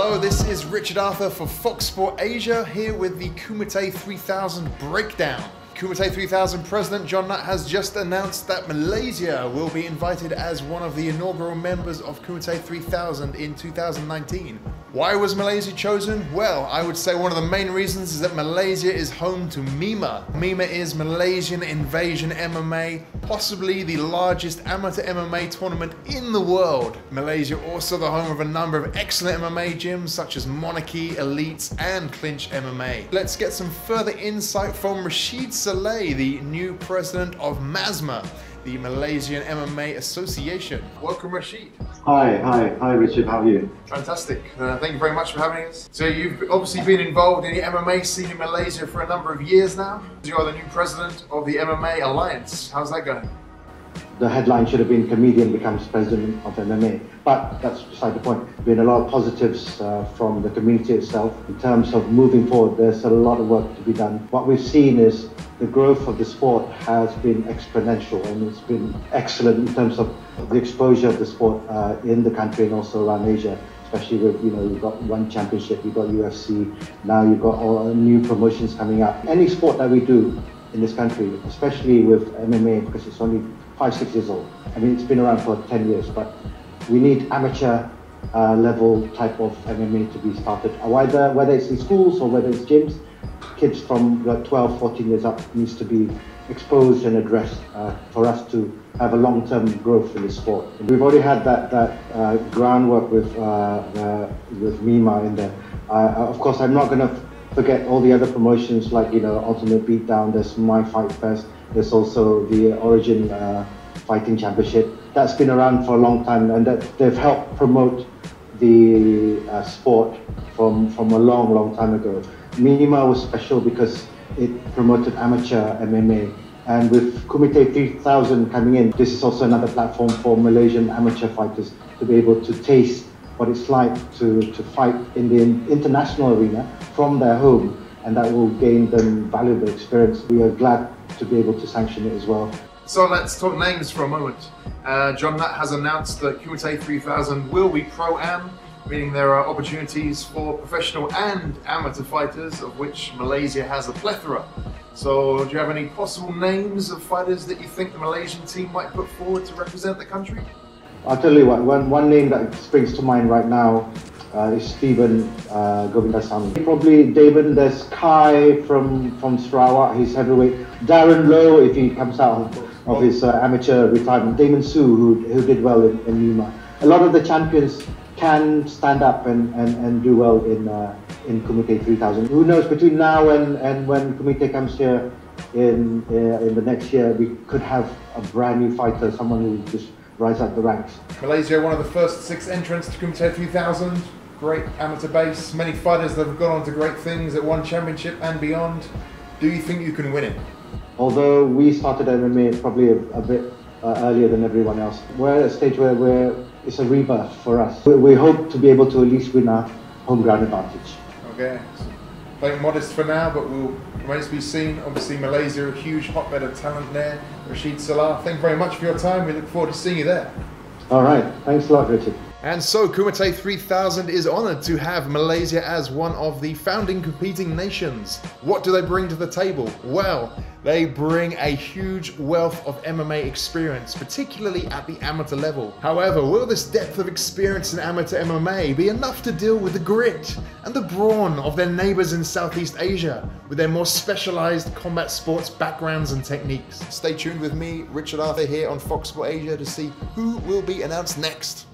Hello, this is Richard Arthur for Fox Sport Asia, here with the Kumite 3000 breakdown. Kumite 3000 President John Nutt has just announced that Malaysia will be invited as one of the inaugural members of Kumite 3000 in 2019. Why was Malaysia chosen? Well, I would say one of the main reasons is that Malaysia is home to MIMMA. MIMMA is Malaysian Invasion MMA, possibly the largest amateur MMA tournament in the world. Malaysia also the home of a number of excellent MMA gyms such as Monarchy, Elites and Clinch MMA. Let's get some further insight from Rashid Salleh, the new president of MASMMA, the Malaysian MMA Association. Welcome, Rashid. Hi, Richard. How are you? Fantastic. Thank you very much for having us. So you've obviously been involved in the MMA scene in Malaysia for a number of years now. You are the new president of the MMA Alliance. How's that going? The headline should have been comedian becomes president of MMA, but that's beside the point. There's been a lot of positives from the community itself. In terms of moving forward, there's a lot of work to be done. What we've seen is the growth of the sport has been exponential, and it's been excellent in terms of the exposure of the sport in the country and also around Asia. Especially with, you've got one championship, you've got UFC, now you've got all new promotions coming up. Any sport that we do in this country, especially with MMA, because it's only 5-6 years old. I mean, it's been around for 10 years, but we need amateur level type of MMA to be started. Whether it's in schools or whether it's gyms, kids from 12, 14 years up needs to be exposed and addressed for us to have a long-term growth in the sport. And we've already had that groundwork with MIMMA in there. Of course, I'm not going to forget all the other promotions like Ultimate Beatdown. There's My Fight Fest. There's also the Origin Fighting Championship. That's been around for a long time, and they've helped promote the sport from a long time ago. MIMMA was special because it promoted amateur MMA, and with Kumite 3000 coming in, this is also another platform for Malaysian amateur fighters to be able to taste what it's like to fight in the international arena from their home, and that will gain them valuable experience. We are glad to be able to sanction it as well. So let's talk names for a moment. John Nutt has announced that Kumite 3000 will be Pro-Am, meaning there are opportunities for professional and amateur fighters, of which Malaysia has a plethora. So do you have any possible names of fighters that you think the Malaysian team might put forward to represent the country? I'll tell you what, one name that springs to mind right now is Stephen Govindasamy. Probably David, there's Kai from Sarawak, he's heavyweight. Darren Lowe, if he comes out of his amateur retirement. Damon Su, who did well in MIMMA. A lot of the champions can stand up and do well in Kumite 3000. Who knows, between now and when Kumite comes here in the next year, we could have a brand new fighter, someone who just rise up the ranks. Malaysia, one of the first 6 entrants to Kumite 3000. Great amateur base, many fighters that have gone on to great things at one championship and beyond. Do you think you can win it? Although we started MMA probably a bit earlier than everyone else, we're at a stage where it's a rebirth for us. We hope to be able to at least win our home ground advantage. Okay, so playing modest for now, but will remains to be seen. Obviously Malaysia, a huge hotbed of talent there. Rashid Salleh, thank you very much for your time. We look forward to seeing you there. All right, thanks a lot, Richard. And so Kumite 3000 is honoured to have Malaysia as one of the founding competing nations. What do they bring to the table? Well, they bring a huge wealth of MMA experience, particularly at the amateur level. However, will this depth of experience in amateur MMA be enough to deal with the grit and the brawn of their neighbours in Southeast Asia, with their more specialised combat sports backgrounds and techniques? Stay tuned with me, Richard Arthur, here on Fox Sport Asia to see who will be announced next.